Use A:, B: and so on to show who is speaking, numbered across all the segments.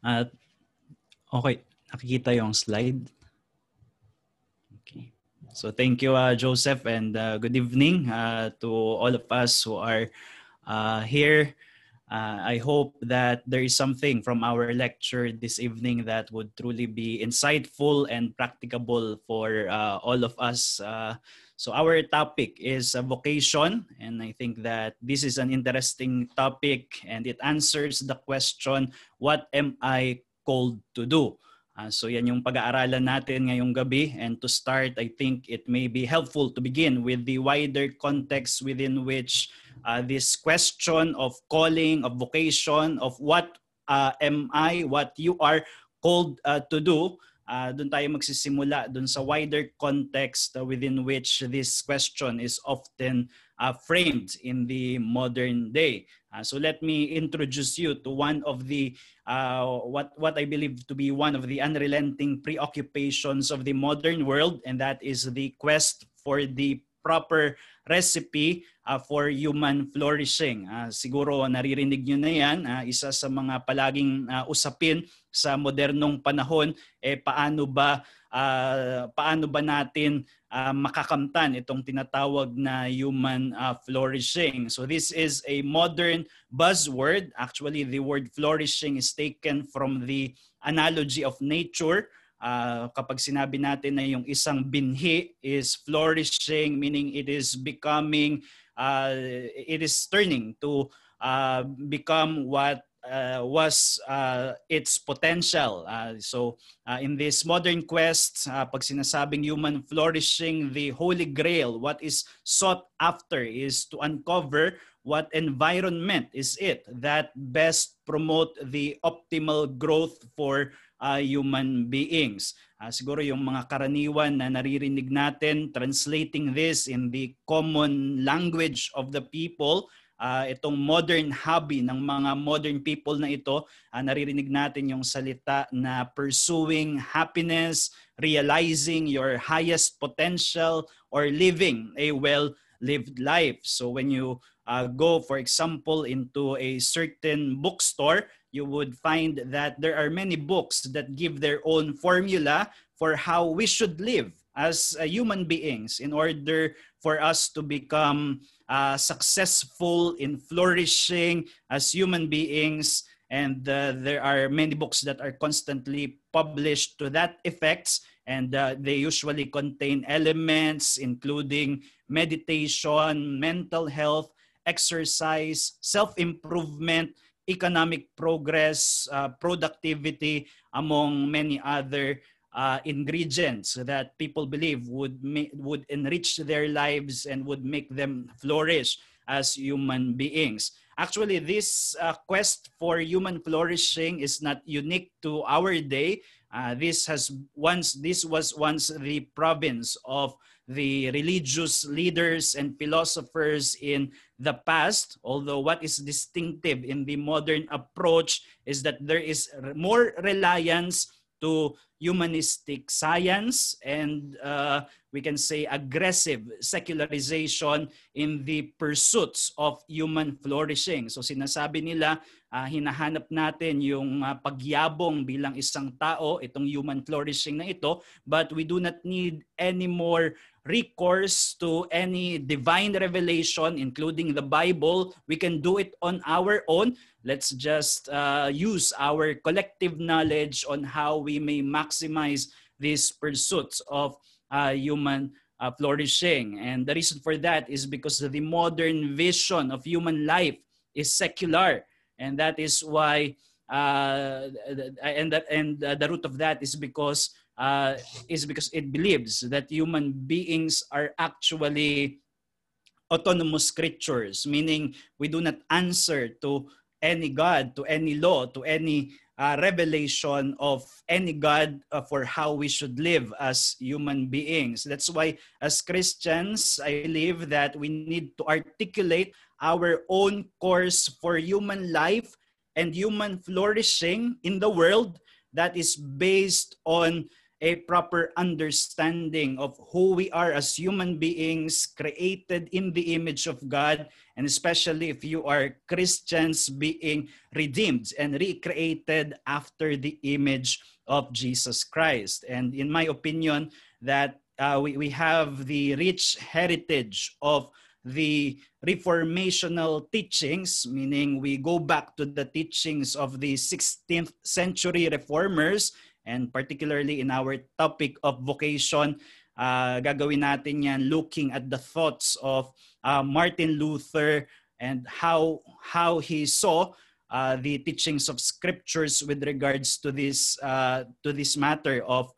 A: At okay, nakikita yung slide. Okay. So thank you, Joseph, and good evening to all of us who are here. I hope that there is something from our lecture this evening that would truly be insightful and practicable for all of us. So our topic is vocation, and I think that this is an interesting topic, and it answers the question, what am I called to do? So yan yung pag-aaralan natin ngayong gabi, and to start, I think it may be helpful to begin with the wider context within which this question of calling, of vocation, of what am I, what you are called to do. Doon tayo magsisimula doon sa wider context within which this question is often framed in the modern day. So let me introduce you to one of the what I believe to be one of the unrelenting preoccupations of the modern world, and that is the quest for the proper recipe for human flourishing. Siguro naririnig nyo na yan, isa sa mga palaging usapin sa modernong panahon, paano ba natin makakamtan itong tinatawag na human flourishing. So this is a modern buzzword. Actually, the word flourishing is taken from the analogy of nature. Kapag sinabi natin na yung isang binhi is flourishing, meaning it is becoming, it is turning to become what was its potential. So in this modern quest, pag sinasabing human flourishing, the holy grail, what is sought after is to uncover what environment is it that best promote the optimal growth for human beings. Siguro yung mga karaniwan na naririnig natin, translating this in the common language of the people, itong modern hobby ng mga modern people na ito, naririnig natin yung salita na pursuing happiness, realizing your highest potential, or living a well-lived life. So when you go, for example, into a certain bookstore, you would find that there are many books that give their own formula for how we should live as human beings in order for us to become successful in flourishing as human beings. And there are many books that are constantly published to that effect, and they usually contain elements including meditation, mental health, exercise, self-improvement, economic progress, productivity, among many other ingredients that people believe would enrich their lives and would make them flourish as human beings. Actually, this quest for human flourishing is not unique to our day. This was once the province of the religious leaders and philosophers in the past, although what is distinctive in the modern approach is that there is more reliance to humanistic science and we can say aggressive secularization in the pursuits of human flourishing. So sinasabi nila, hinahanap natin yung pagyabong bilang isang tao, itong human flourishing na ito, but we do not need any more recourse to any divine revelation, including the Bible. We can do it on our own. Let's just use our collective knowledge on how we may maximize these pursuits of human flourishing. And the reason for that is because the modern vision of human life is secular. And that is why, the root of that is because it believes that human beings are actually autonomous creatures, meaning we do not answer to any God, to any law, to any revelation of any God for how we should live as human beings. That's why as Christians, I believe that we need to articulate our own course for human life and human flourishing in the world that is based on a proper understanding of who we are as human beings created in the image of God and especially if you are Christians being redeemed and recreated after the image of Jesus Christ. And in my opinion, that we have the rich heritage of the reformational teachings, meaning we go back to the teachings of the 16th century reformers, and particularly in our topic of vocation, gagawin natin yan looking at the thoughts of Martin Luther and how he saw the teachings of scriptures with regards to this matter of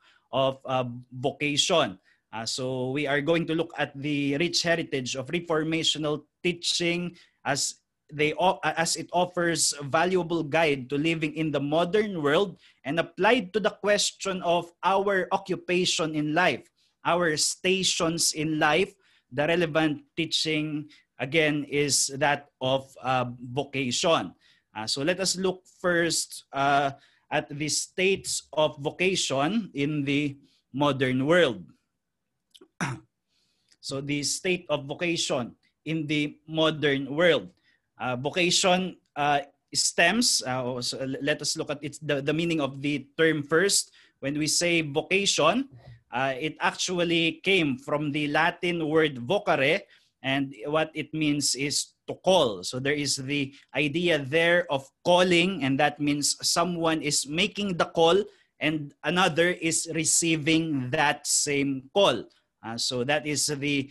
A: vocation. So we are going to look at the rich heritage of reformational teaching as it offers a valuable guide to living in the modern world and applied to the question of our occupation in life, our stations in life. The relevant teaching again is that of vocation. So let us look first at the states of vocation in the modern world. So the state of vocation in the modern world. Vocation stems, so let us look at the meaning of the term first. When we say vocation, it actually came from the Latin word vocare, and what it means is to call. So there is the idea there of calling, and that means someone is making the call and another is receiving that same call. So that is the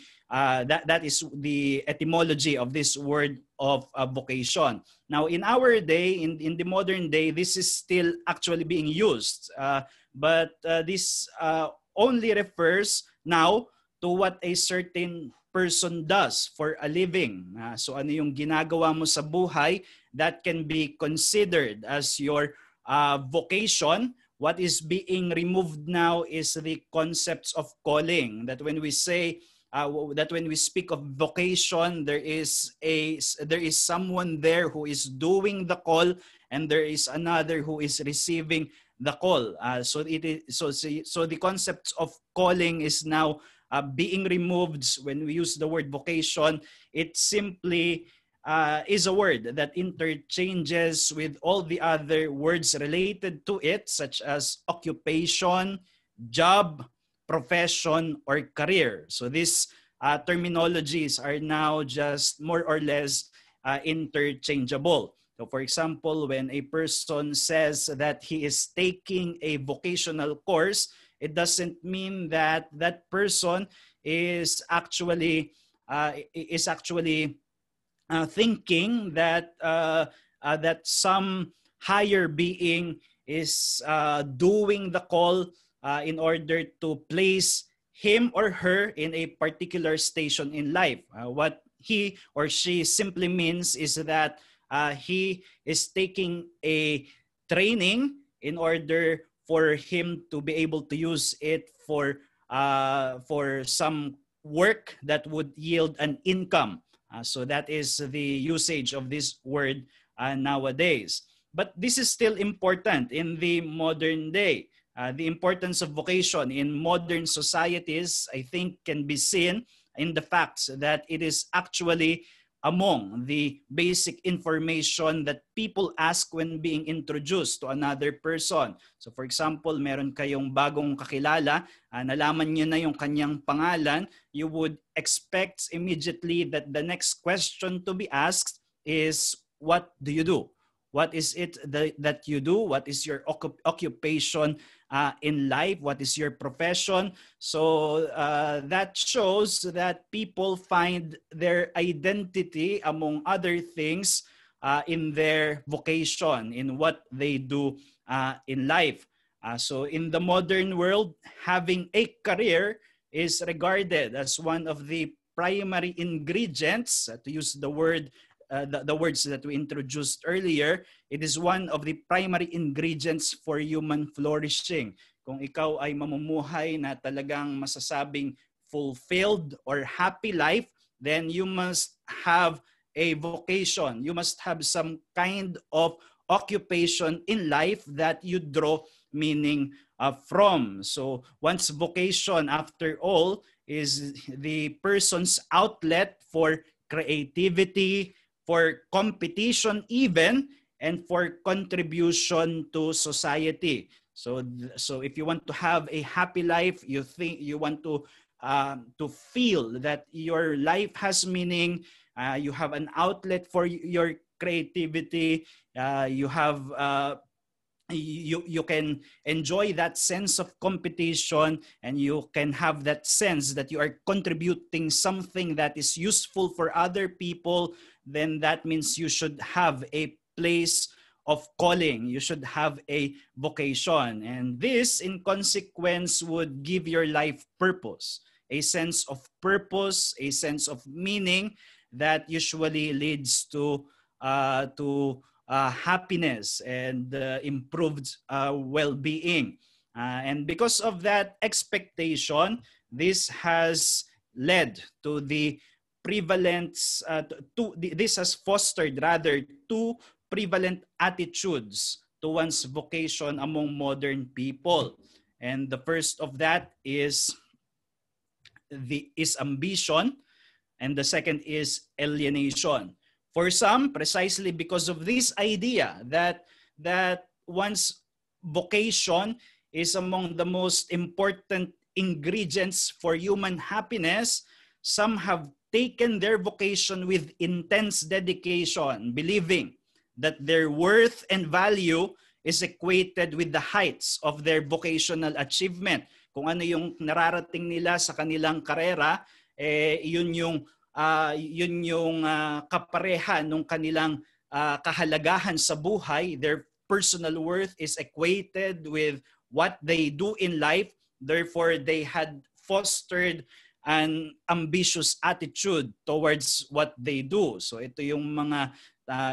A: etymology of this word of vocation. Now, in our day, in the modern day, this is still actually being used, but this only refers now to what a certain person does for a living. So ano yung ginagawa mo sa buhay, that can be considered as your vocation. What is being removed now is the concepts of calling. That when we say that when we speak of vocation, there is someone there who is doing the call, and there is another who is receiving the call. So the concept of calling is now being removed. When we use the word vocation, it simply is a word that interchanges with all the other words related to it, such as occupation, job, profession, or career. So these terminologies are now just more or less interchangeable. So for example, when a person says that he is taking a vocational course, it doesn't mean that that person is actually thinking that that some higher being is doing the call in order to place him or her in a particular station in life. What he or she simply means is that he is taking a training in order for him to be able to use it for some work that would yield an income. So that is the usage of this word nowadays. But this is still important in the modern day. The importance of vocation in modern societies, I think, can be seen in the fact that it is actually among the basic information that people ask when being introduced to another person. So for example, meron kayong bagong kakilala, nalaman niyo na yung kanyang pangalan, you would expect immediately that the next question to be asked is, what do you do? What is it that you do? What is your occupation in life? What is your profession? So that shows that people find their identity, among other things, in their vocation, in what they do in life. So in the modern world, having a career is regarded as one of the primary ingredients, to use the word the words that we introduced earlier. It is one of the primary ingredients for human flourishing. Kung ikaw ay mamumuhay na talagang masasabing fulfilled or happy life, then you must have a vocation. You must have some kind of occupation in life that you draw meaning from. So one's vocation, after all, is the person's outlet for creativity, for competition even, and for contribution to society. So if you want to have a happy life, you want to feel that your life has meaning, you have an outlet for your creativity, you can enjoy that sense of competition, and you can have that sense that you are contributing something that is useful for other people, then that means you should have a place of calling. You should have a vocation. And this, in consequence, would give your life purpose, a sense of purpose, a sense of meaning that usually leads to happiness and improved well-being. And because of that expectation, this has led to the prevalence, this has fostered rather two prevalent attitudes to one's vocation among modern people. And the first of that is ambition, and the second is alienation. For some, precisely because of this idea that one's vocation is among the most important ingredients for human happiness, some have taken their vocation with intense dedication, believing that their worth and value is equated with the heights of their vocational achievement. Kung ano yung nararating nila sa kanilang karera, yun yung kapareha ng kanilang kahalagahan sa buhay. Their personal worth is equated with what they do in life. Therefore, they had fostered an ambitious attitude towards what they do. So ito yung mga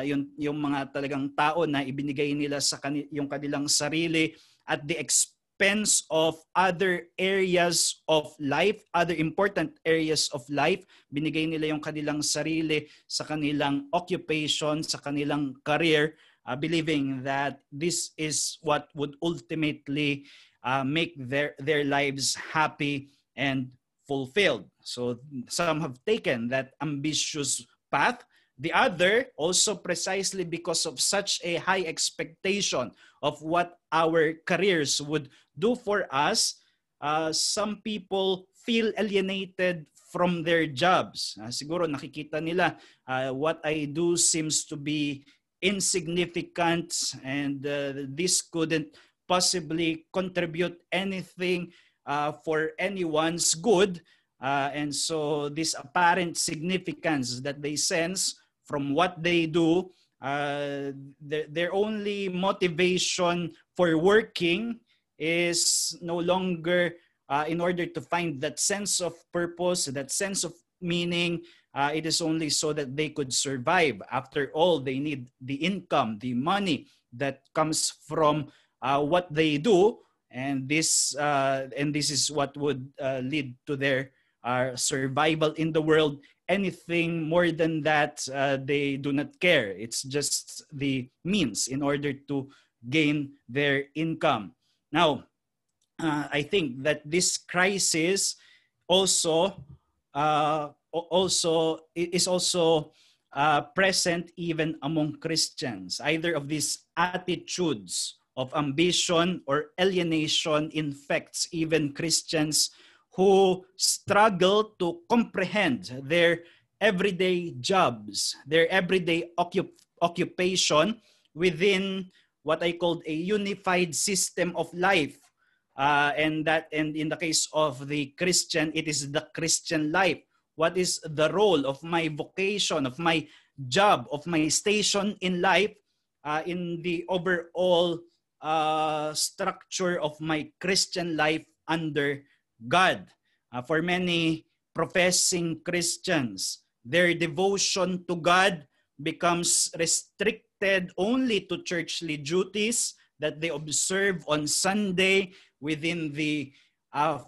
A: yung mga talagang tao na ibinigay nila sa yung kanilang sarili at the expense of other areas of life, other important areas of life. Binigay nila yung kanilang sarili sa kanilang occupation, sa kanilang career, believing that this is what would ultimately make their lives happy and fulfilled. So some have taken that ambitious path. The other, also precisely because of such a high expectation of what our careers would do for us, some people feel alienated from their jobs. Siguro nakikita nila, what I do seems to be insignificant, and this couldn't possibly contribute anything for anyone's good. And so this apparent significance that they sense from what they do, their only motivation for working is no longer in order to find that sense of purpose, that sense of meaning. It is only so that they could survive. After all, they need the income, the money that comes from what they do, and this is what would lead to their survival in the world. Anything more than that, they do not care. It's just the means in order to gain their income. Now, I think that this crisis also is also present even among Christians. Either of these attitudes of ambition or alienation infects even Christians who struggle to comprehend their everyday jobs, their everyday occupation within what I called a unified system of life. And in the case of the Christian, it is the Christian life. What is the role of my vocation, of my job, of my station in life, in the overall structure of my Christian life under God? For many professing Christians, their devotion to God becomes restricted only to churchly duties that they observe on Sunday within the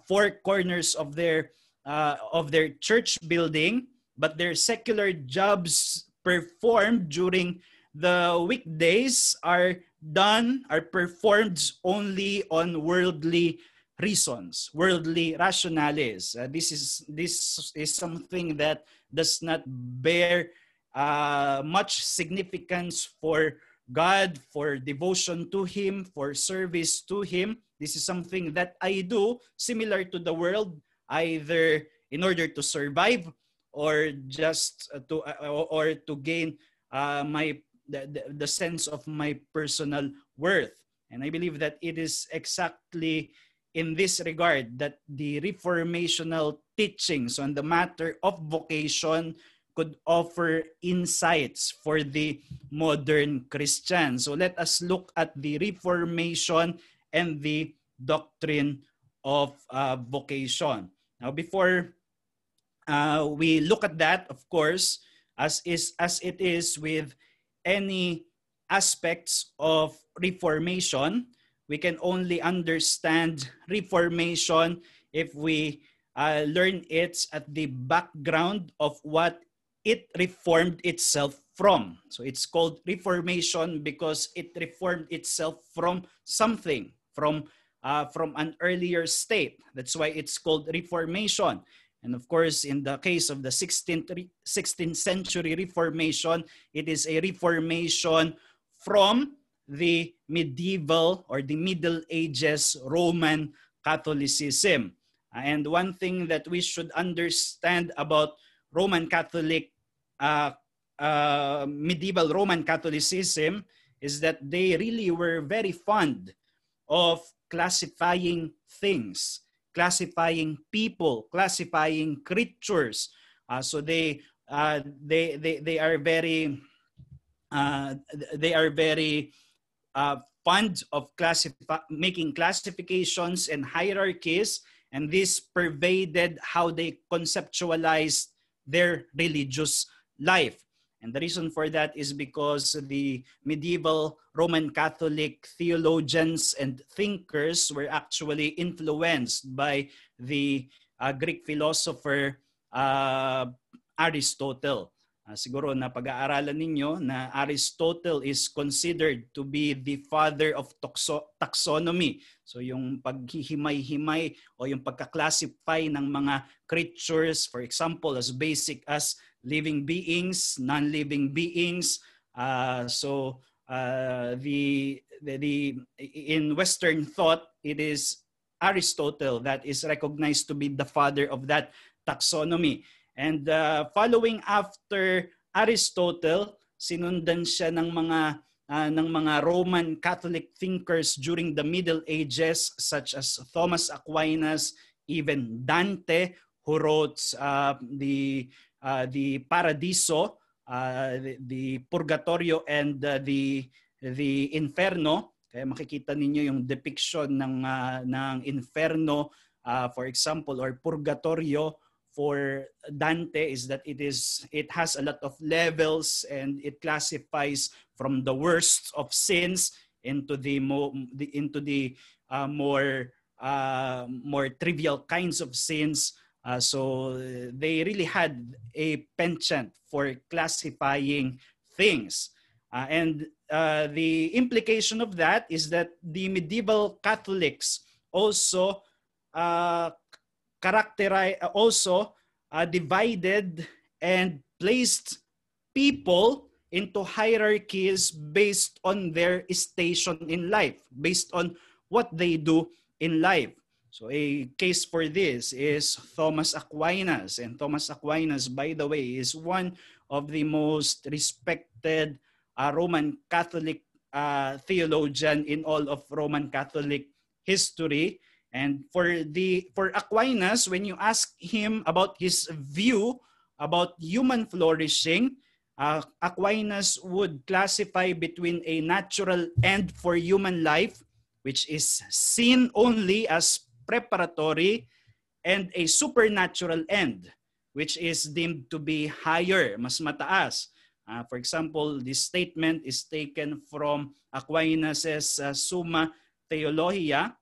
A: four corners of their church building, but their secular jobs performed during the weekdays are performed only on worldly reasons, worldly rationales. This is something that does not bear much significance for God, for devotion to Him, for service to Him. This is something that I do similar to the world, either in order to survive or just to gain the sense of my personal worth. And I believe that it is exactly in this regard that the reformational teachings on the matter of vocation could offer insights for the modern Christian. So let us look at the Reformation and the doctrine of vocation. Now, before we look at that, of course, as it is with any aspects of Reformation, we can only understand Reformation if we learn it at the background of what it reformed itself from. So it's called Reformation because it reformed itself from something, from an earlier state. That's why it's called Reformation. And of course, in the case of the 16th century Reformation, it is a reformation from the medieval or the Middle Ages Roman Catholicism. And one thing that we should understand about Roman Catholic, medieval Roman Catholicism is that they really were very fond of classifying things, classifying people, classifying creatures. So they are very fond of making classifications and hierarchies, and this pervaded how they conceptualized their religious life. And the reason for that is because the medieval Roman Catholic theologians and thinkers were actually influenced by the Greek philosopher Aristotle. Siguro na pag-aaralan ninyo na Aristotle is considered to be the father of taxonomy. So yung paghihimay-himay o yung pagka-classify ng mga creatures, for example, as basic as living beings, non-living beings. In Western thought, it is Aristotle that is recognized to be the father of that taxonomy. And following after Aristotle, sinundan siya ng mga Roman Catholic thinkers during the Middle Ages, such as Thomas Aquinas, even Dante, who wrote the Paradiso, the Purgatorio, and the Inferno. Kaya makikita ninyo yung depiction ng Inferno, for example, or Purgatorio for Dante is that it has a lot of levels, and it classifies from the worst of sins into the more trivial kinds of sins. So they really had a penchant for classifying things. And the implication of that is that the medieval Catholics also divided and placed people into hierarchies based on their station in life, based on what they do in life. So a case for this is Thomas Aquinas. And Thomas Aquinas, by the way, is one of the most respected Roman Catholic theologian in all of Roman Catholic history. And for Aquinas, when you ask him about his view about human flourishing, Aquinas would classify between a natural end for human life, which is seen only as preparatory, and a supernatural end, which is deemed to be higher, mas mataas. For example, this statement is taken from Aquinas' Summa Theologia.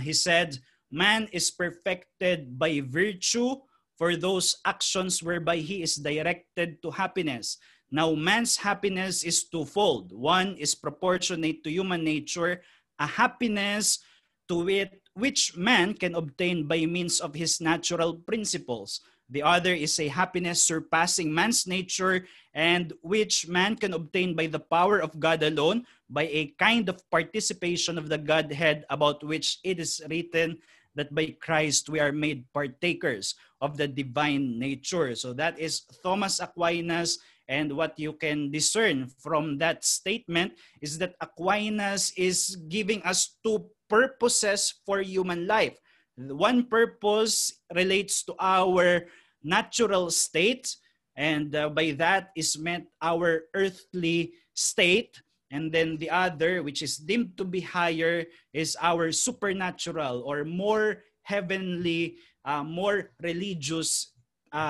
A: He said, "Man is perfected by virtue for those actions whereby he is directed to happiness. Now, man's happiness is twofold. One is proportionate to human nature, a happiness to it which man can obtain by means of his natural principles. The other is a happiness surpassing man's nature, and which man can obtain by the power of God alone, by a kind of participation of the Godhead, about which it is written that by Christ we are made partakers of the divine nature. So that is Thomas Aquinas, and what you can discern from that statement is that Aquinas is giving us two purposes for human life. One purpose relates to our natural state, and by that is meant our earthly state. And then the other, which is deemed to be higher, is our supernatural or more heavenly, more religious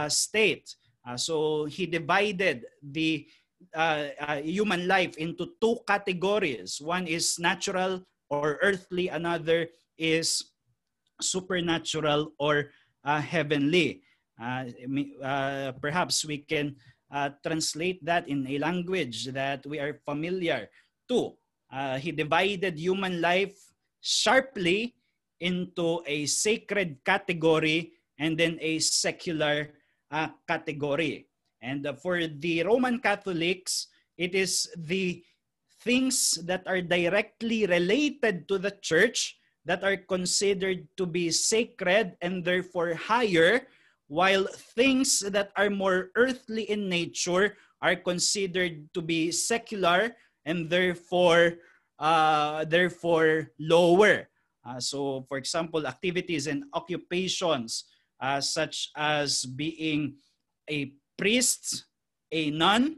A: state. So he divided the human life into two categories. One is natural or earthly, another is supernatural or heavenly. Perhaps we can translate that in a language that we are familiar to. He divided human life sharply into a sacred category and then a secular category. And for the Roman Catholics, it is the things that are directly related to the church that are considered to be sacred and therefore higher, while things that are more earthly in nature are considered to be secular and therefore lower. So for example, activities and occupations such as being a priest, a nun,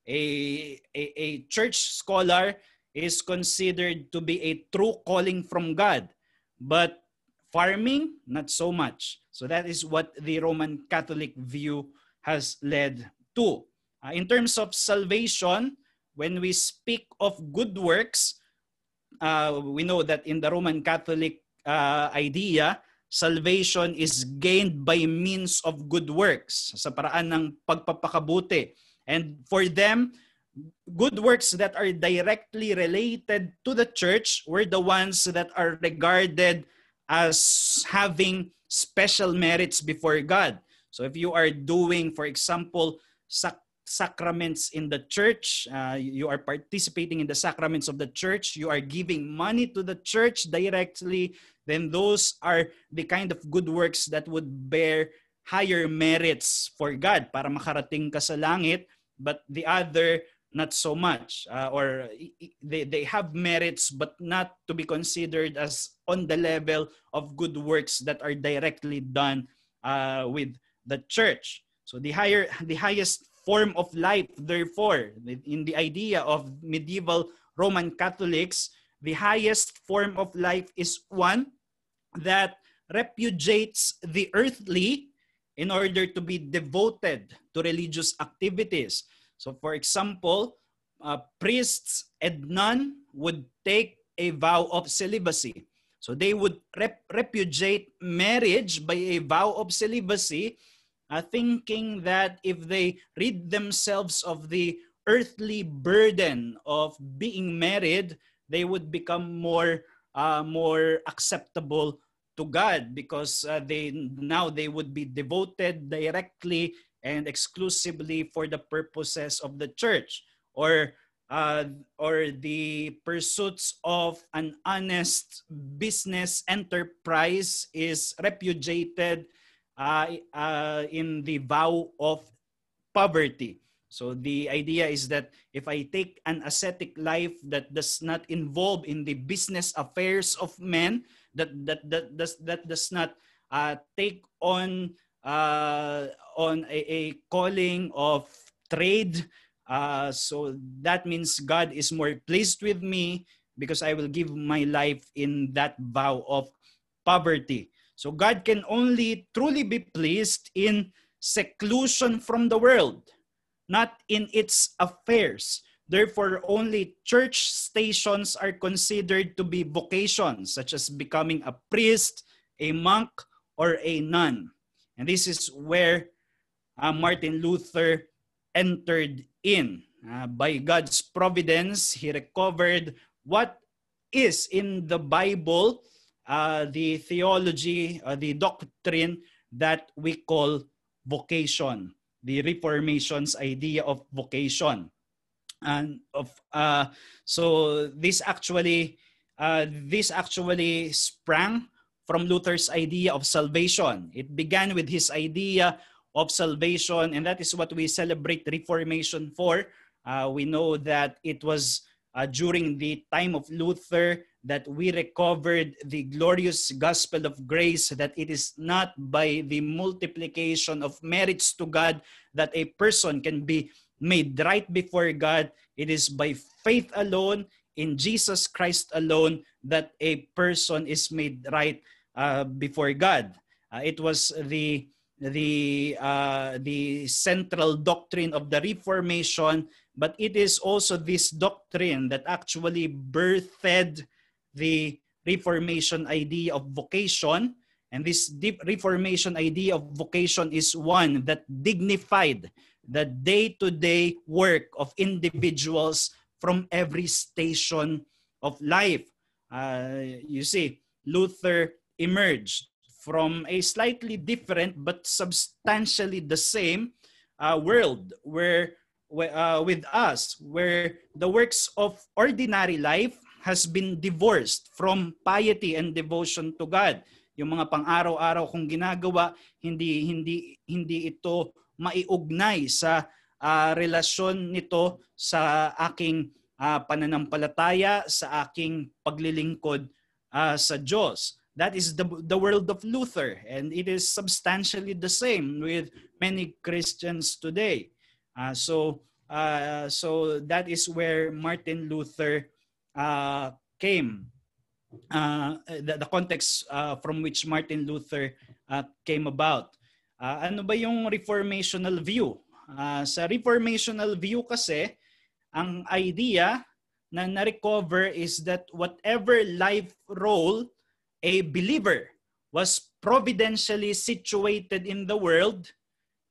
A: a church scholar is considered to be a true calling from God. But farming, not so much. So that is what the Roman Catholic view has led to. In terms of salvation, when we speak of good works, we know that in the Roman Catholic idea, salvation is gained by means of good works, sa paraan ng pagpapakabuti. And for them, good works that are directly related to the church were the ones that are regarded as having special merits before God. So if you are doing, for example, sacraments in the church, you are participating in the sacraments of the church, you are giving money to the church directly, then those are the kind of good works that would bear higher merits for God para makarating ka sa langit. But the other, not so much, or they have merits but not to be considered as on the level of good works that are directly done with the church. So the highest form of life, therefore, in the idea of medieval Roman Catholics, the highest form of life is one that repudiates the earthly in order to be devoted to religious activities. So for example, priests and nuns would take a vow of celibacy. So they would repudiate marriage by a vow of celibacy, thinking that if they rid themselves of the earthly burden of being married, they would become more acceptable to God, because they would be devoted directly and exclusively for the purposes of the church, or the pursuits of an honest business enterprise is repudiated in the vow of poverty. So the idea is that if I take an ascetic life that does not involve in the business affairs of men, that does not take on a calling of trade, so that means God is more pleased with me because I will give my life in that vow of poverty. So God can only truly be pleased in seclusion from the world, not in its affairs. Therefore, only church stations are considered to be vocations, such as becoming a priest, a monk, or a nun. And this is where Martin Luther entered in. By God's providence, he recovered what is in the Bible the theology, the doctrine that we call vocation, the Reformation's idea of vocation. And so this actually sprang from Luther's idea of salvation. It began with his idea of salvation, and that is what we celebrate Reformation for. We know that it was during the time of Luther that we recovered the glorious gospel of grace, that it is not by the multiplication of merits to God that a person can be made right before God. It is by faith alone, in Jesus Christ alone, that a person is made right before God. It was the central doctrine of the Reformation, but it is also this doctrine that actually birthed the Reformation idea of vocation. And this deep Reformation idea of vocation is one that dignified the day-to-day work of individuals from every station of life. You see, Luther emerged from a slightly different but substantially the same world where with us, where the works of ordinary life has been divorced from piety and devotion to God. Yung mga pang-araw-araw kong ginagawa, hindi ito maiugnay sa relasyon nito sa aking pananampalataya, sa aking paglilingkod sa Diyos. That is the world of Luther, and it is substantially the same with many Christians today. So that is where Martin Luther came. The context from which Martin Luther came about. Ano ba yung reformational view? Sa reformational view kasi, ang idea na na-recover is that whatever life role a believer was providentially situated in the world,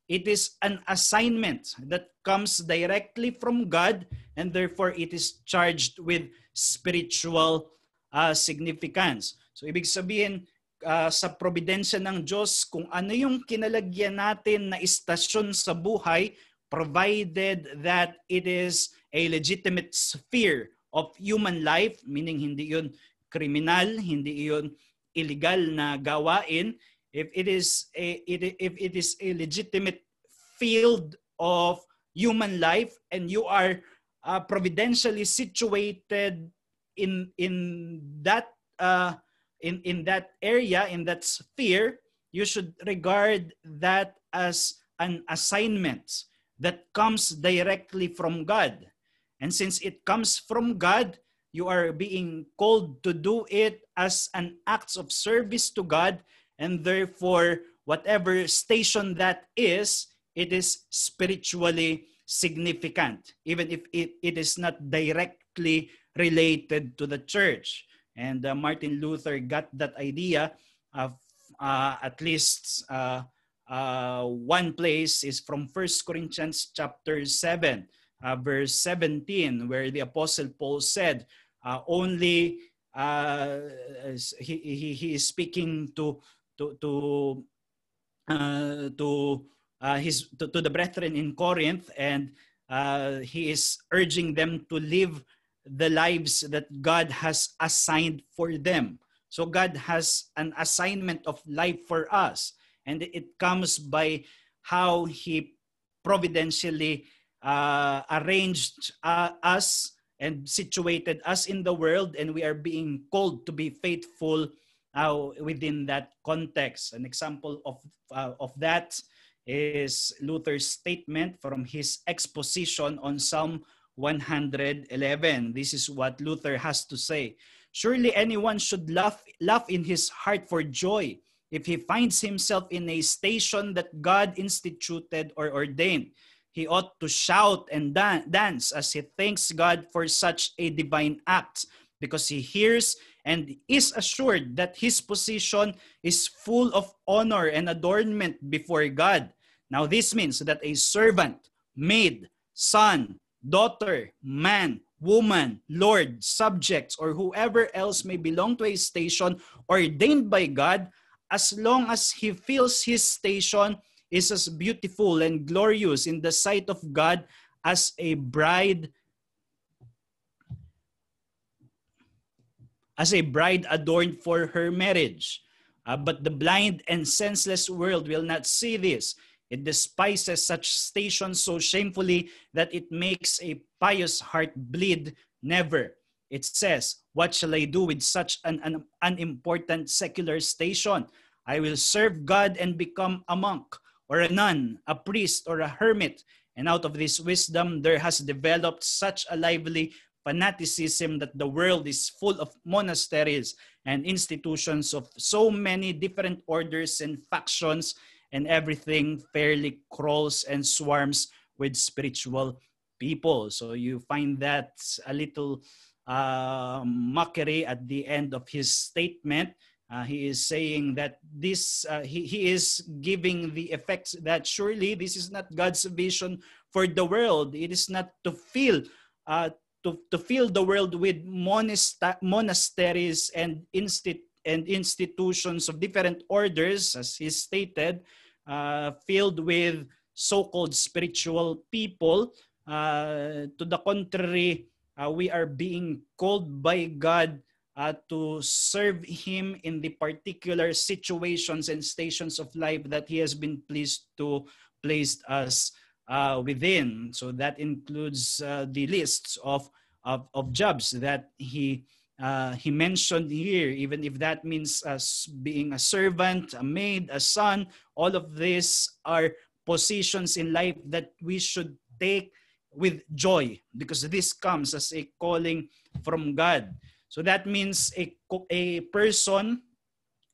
A: it is an assignment that comes directly from God, and therefore it is charged with spiritual significance. So ibig sabihin, sa providensya ng Diyos, kung ano yung kinalagyan natin na istasyon sa buhay, provided that it is a legitimate sphere of human life, meaning hindi yun kriminal, hindi yun illegal na gawain, if it is a legitimate field of human life and you are providentially situated in that area, in that sphere, you should regard that as an assignment that comes directly from God. And since it comes from God, you are being called to do it as an act of service to God, and therefore, whatever station that is, it is spiritually significant, even if it is not directly related to the church. And Martin Luther got that idea of at least one place is from 1 Corinthians chapter 7, verse 17, where the Apostle Paul said, he is speaking to the brethren in Corinth, and he is urging them to live the lives that God has assigned for them. So God has an assignment of life for us, and it comes by how He providentially arranged us and situated us in the world, and we are being called to be faithful within that context. An example of that is Luther's statement from his exposition on Psalm 111. This is what Luther has to say. Surely anyone should laugh in his heart for joy if he finds himself in a station that God instituted or ordained. He ought to shout and dance as he thanks God for such a divine act, because he hears and is assured that his position is full of honor and adornment before God. Now this means that a servant, maid, son, daughter, man, woman, lord, subjects, or whoever else may belong to a station ordained by God, as long as he feels his station is as beautiful and glorious in the sight of God as a bride adorned for her marriage. But the blind and senseless world will not see this. It despises such stations so shamefully that it makes a pious heart bleed. Never. It says, what shall I do with such an unimportant secular station? I will serve God and become a monk, or a nun, a priest, or a hermit. And out of this wisdom, there has developed such a lively fanaticism that the world is full of monasteries and institutions of so many different orders and factions, and everything fairly crawls and swarms with spiritual people. So you find that a little mockery at the end of his statement. He is saying that this, he is giving the effects that surely this is not God's vision for the world. It is not to fill the world with monasteries and institutions of different orders, as he stated, filled with so-called spiritual people. To the contrary, we are being called by God to serve him in the particular situations and stations of life that he has been pleased to place us within. So that includes the lists of jobs that he mentioned here, even if that means being a servant, a maid, a son. All of these are positions in life that we should take with joy, because this comes as a calling from God. So that means a person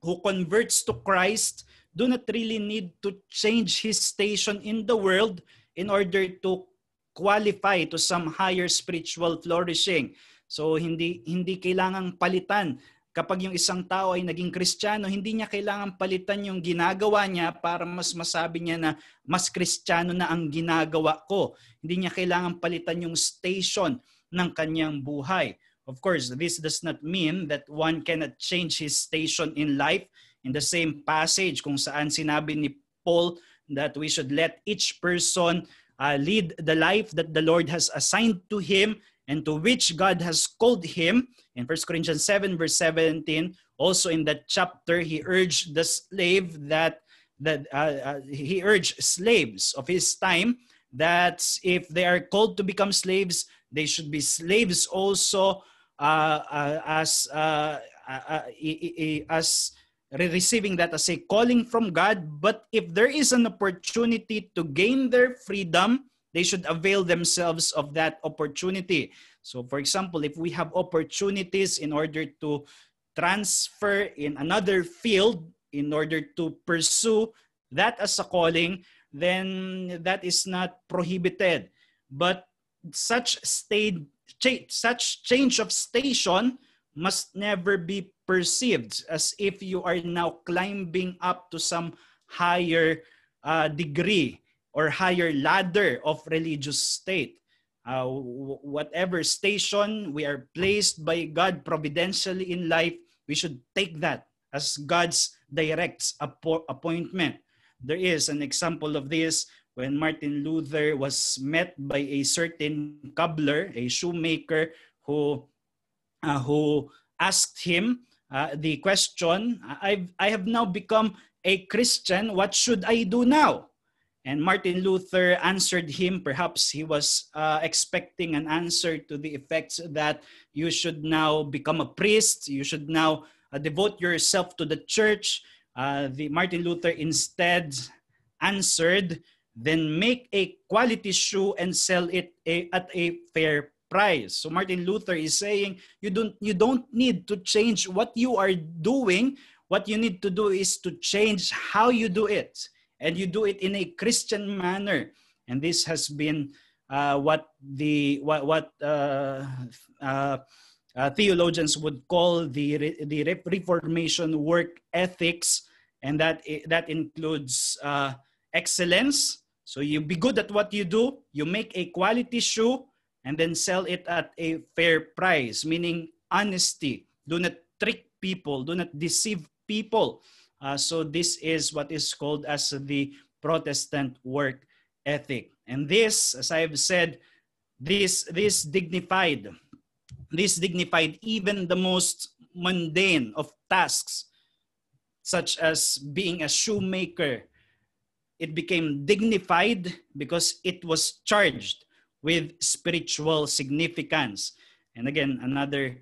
A: who converts to Christ do not really need to change his station in the world in order to qualify to some higher spiritual flourishing. So hindi kailangang palitan. Kapag yung isang tao ay naging Kristiyano, hindi niya kailangang palitan yung ginagawa niya para mas masabi niya na mas Kristiyano na ang ginagawa ko. Hindi niya kailangang palitan yung station ng kanyang buhay. Of course, this does not mean that one cannot change his station in life. In the same passage kung saan sinabi ni Paul that we should let each person lead the life that the Lord has assigned to him and to which God has called him. In 1 Corinthians 7 verse 17, also in that chapter, he urged the slave he urged slaves of his time that if they are called to become slaves, they should be slaves also as receiving that as a calling from God. But if there is an opportunity to gain their freedom, they should avail themselves of that opportunity. So for example, if we have opportunities in order to transfer in another field, in order to pursue that as a calling, then that is not prohibited. But such change of station must never be perceived as if you are now climbing up to some higher degree or higher ladder of religious state. Whatever station we are placed by God providentially in life, we should take that as God's direct appointment. There is an example of this when Martin Luther was met by a certain cobbler, a shoemaker, who asked him the question, I have now become a Christian, what should I do now? And Martin Luther answered him, perhaps he was expecting an answer to the effects that you should now become a priest, you should now devote yourself to the church. Martin Luther instead answered, then make a quality shoe and sell it at a fair price. So Martin Luther is saying you don't need to change what you are doing. What you need to do is to change how you do it, and you do it in a Christian manner. And this has been what theologians would call the Reformation work ethics, and that includes excellence. So you be good at what you do, you make a quality shoe, and then sell it at a fair price, meaning honesty. Do not trick people, do not deceive people. So this is what is called as the Protestant work ethic. And this, as I have said, this dignified even the most mundane of tasks, such as being a shoemaker. It became dignified because it was charged with spiritual significance. And again, another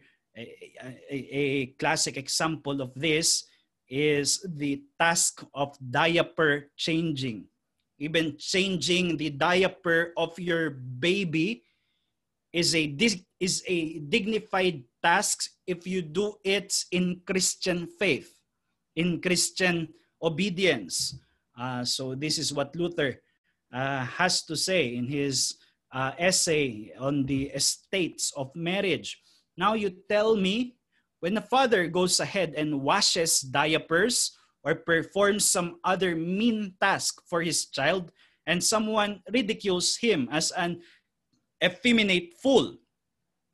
A: a classic example of this is the task of diaper changing. Even changing the diaper of your baby is a dignified task if you do it in Christian faith, in Christian obedience. So this is what Luther has to say in his essay on the estates of marriage. Now you tell me, when a father goes ahead and washes diapers or performs some other mean task for his child, and someone ridicules him as an effeminate fool,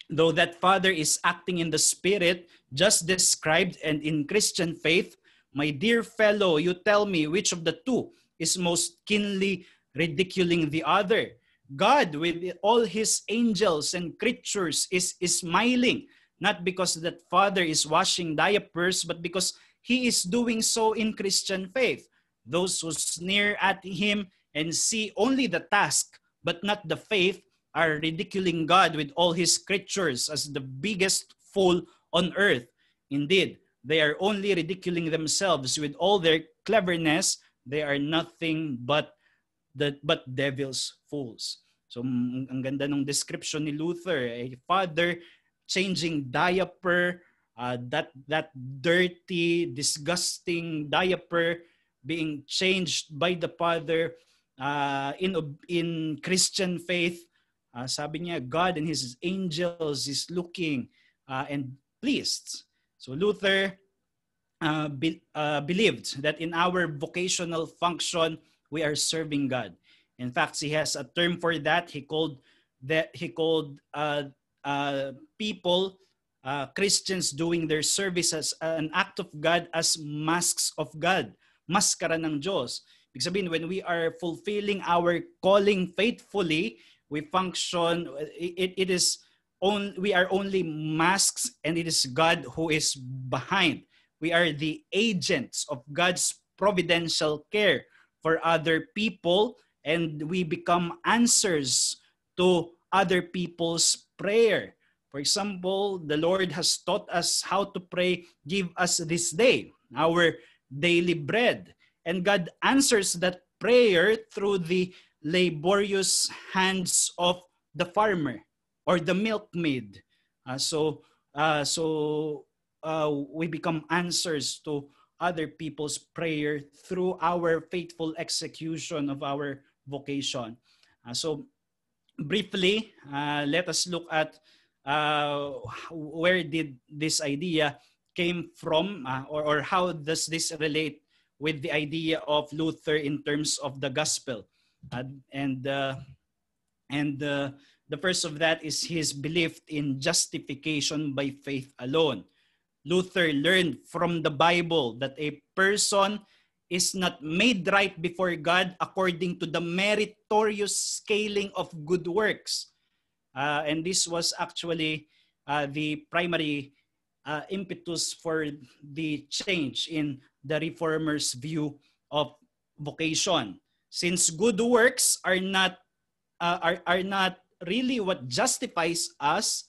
A: though that father is acting in the spirit just described and in Christian faith, my dear fellow, you tell me which of the two is most keenly ridiculing the other. God, with all his angels and creatures, is smiling, not because that father is washing diapers, but because he is doing so in Christian faith. Those who sneer at him and see only the task, but not the faith, are ridiculing God with all his creatures as the biggest fool on earth. Indeed, they are only ridiculing themselves with all their cleverness. They are nothing but devil's fools. So ang ganda ng description ni Luther, a father changing diaper, that dirty, disgusting diaper being changed by the father in Christian faith. Sabi niya, God and his angels is looking and pleased. So Luther believed that in our vocational function, we are serving God. In fact, he has a term for that. He called people, Christians doing their service as an act of God, as masks of God, maskara ng Diyos. Ibig sabihin, when we are fulfilling our calling faithfully, we function, we are only masks, and it is God who is behind. We are the agents of God's providential care for other people, and we become answers to other people's prayer. For example, the Lord has taught us how to pray, give us this day our daily bread. And God answers that prayer through the laborious hands of the farmer or the milkmaid. So we become answers to other people's prayer through our faithful execution of our vocation. So briefly, let us look at where did this idea came from, or how does this relate with the idea of Luther in terms of the gospel. And the first of that is his belief in justification by faith alone. Luther learned from the Bible that a person is not made right before God according to the meritorious scaling of good works. And this was actually the primary impetus for the change in the Reformers' view of vocation. Since good works are not really what justifies us,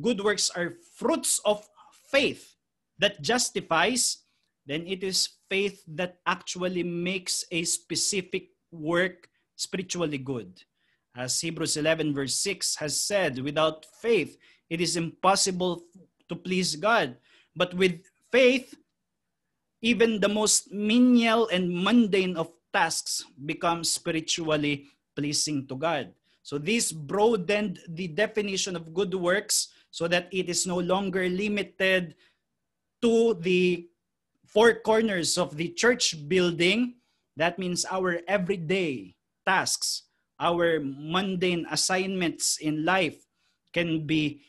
A: good works are fruits of faith that justifies, then it is faith that actually makes a specific work spiritually good. As Hebrews 11 verse 6 has said, without faith, it is impossible to please God. But with faith, even the most menial and mundane of tasks become spiritually pleasing to God. So this broadened the definition of good works so that it is no longer limited to the four corners of the church building. That means our everyday tasks our mundane assignments in life can be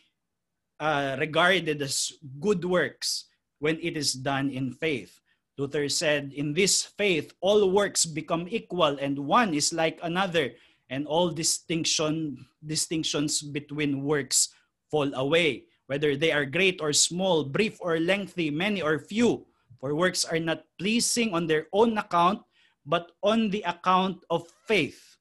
A: regarded as good works when it is done in faith. Luther said, in this faith, all works become equal and one is like another, and all distinctions between works fall away, whether they are great or small, brief or lengthy, many or few. For works are not pleasing on their own account, but on the account of faith.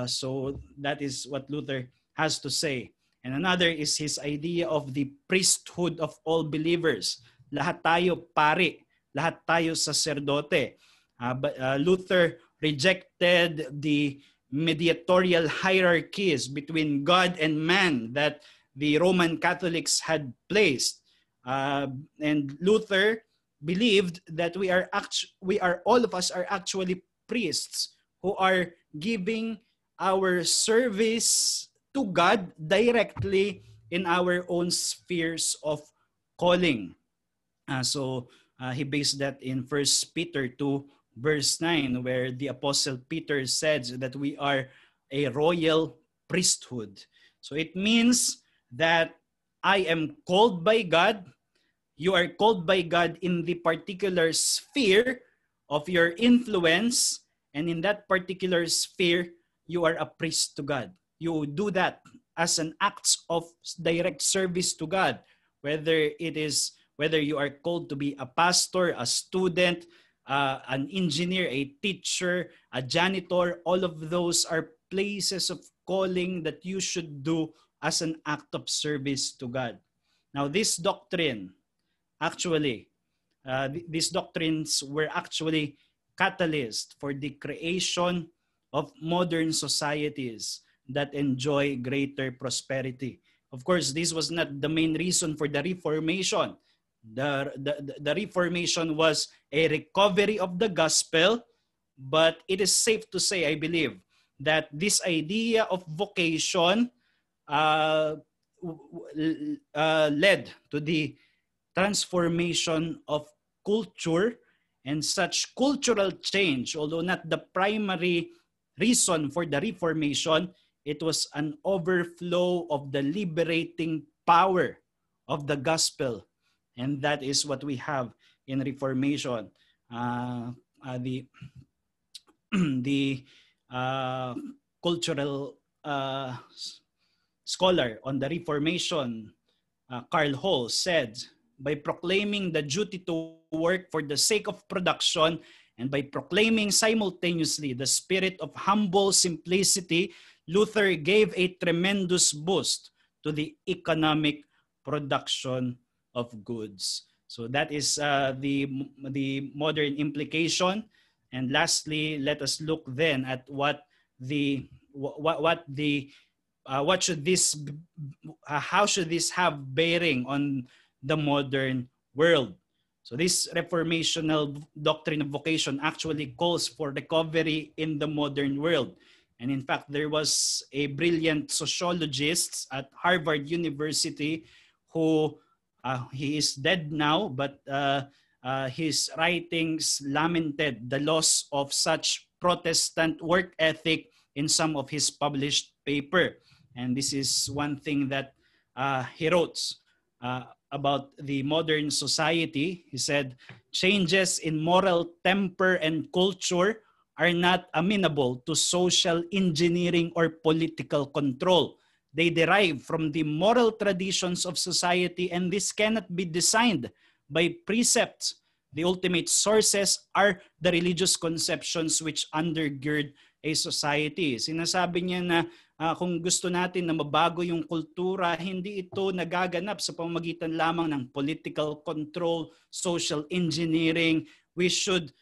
A: So that is what Luther has to say. And another is his idea of the priesthood of all believers. Lahat tayo pari, lahat tayo sacerdote. But Luther rejected the mediatorial hierarchies between God and man that the Roman Catholics had placed. And Luther believed that all of us are actually priests who are giving our service to God directly in our own spheres of calling. So he based that in 1 Peter 2 verse 9, where the Apostle Peter says that we are a royal priesthood. So it means that I am called by God. You are called by God in the particular sphere of your influence, and in that particular sphere, you are a priest to God. You do that as an act of direct service to God, whether you are called to be a pastor, a student, an engineer, a teacher, a janitor. All of those are places of calling that you should do as an act of service to God. Now, this doctrine, actually, these doctrines were actually catalyst for the creation of modern societies that enjoy greater prosperity. Of course, this was not the main reason for the Reformation. The Reformation was a recovery of the gospel, but it is safe to say, I believe, that this idea of vocation led to the transformation of culture, and such cultural change, although not the primary reason for the Reformation, it was an overflow of the liberating power of the gospel. And that is what we have in Reformation. The cultural scholar on the Reformation, Karl Hall, said, by proclaiming the duty to work for the sake of production and by proclaiming simultaneously the spirit of humble simplicity, Luther gave a tremendous boost to the economic production of goods. So that is the modern implication. And lastly, let us look then at how should this have bearing on the modern world. So this reformational doctrine of vocation actually calls for recovery in the modern world. And in fact, there was a brilliant sociologist at Harvard University who, he is dead now, but his writings lamented the loss of such Protestant work ethic in some of his published paper. And this is one thing that he wrote about the modern society. He said, changes in moral temper and culture are not amenable to social engineering or political control. They derive from the moral traditions of society, and this cannot be designed by precepts. The ultimate sources are the religious conceptions which undergird a society. Sinasabi niya na kung gusto natin na mabago yung kultura, hindi ito nagaganap sa pamamagitan lamang ng political control, social engineering. We should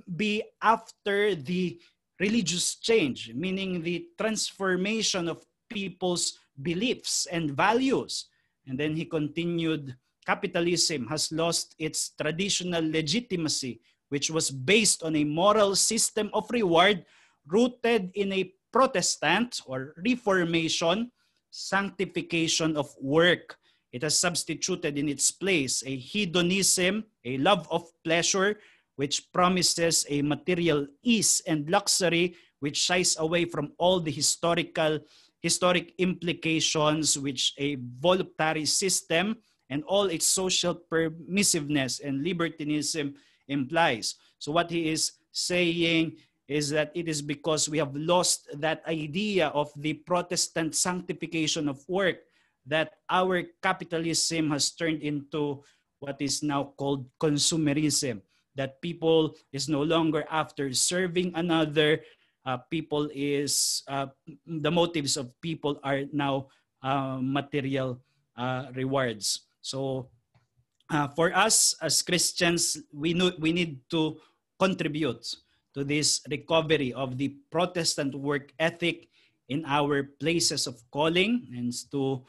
A: be after the religious change, meaning the transformation of people's beliefs and values. And then he continued, capitalism has lost its traditional legitimacy, which was based on a moral system of reward rooted in a Protestant or Reformation sanctification of work. It has substituted in its place a hedonism, a love of pleasure, which promises a material ease and luxury which shies away from all the historic implications which a voluntary system and all its social permissiveness and libertinism implies. So what he is saying is that it is because we have lost that idea of the Protestant sanctification of work that our capitalism has turned into what is now called consumerism, that people is no longer after serving another. The motives of people are now material rewards. So for us as Christians, we need to contribute to this recovery of the Protestant work ethic in our places of calling, and to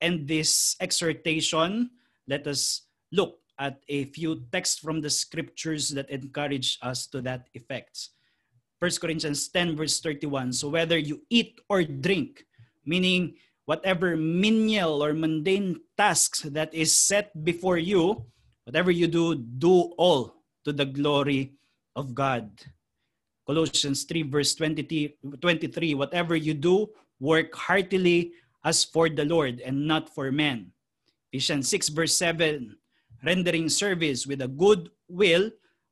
A: end this exhortation, let us look at a few texts from the scriptures that encourage us to that effect. 1 Corinthians 10 verse 31. So whether you eat or drink, meaning whatever menial or mundane tasks that is set before you, whatever you do, do all to the glory of God. Colossians 3 verse 23, whatever you do, work heartily as for the Lord and not for men. Ephesians 6 verse 7, rendering service with a good will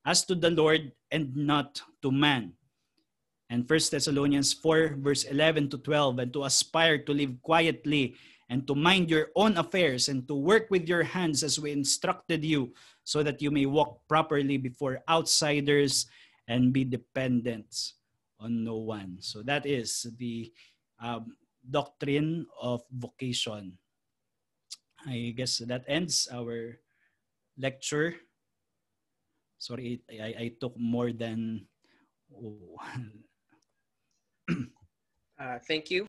A: as to the Lord and not to man. And 1 Thessalonians 4 verse 11 to 12, and to aspire to live quietly and to mind your own affairs and to work with your hands as we instructed you, so that you may walk properly before outsiders and be dependent on no one. So that is the doctrine of vocation. I guess that ends our lecture. Sorry, I took more than...
B: Thank you.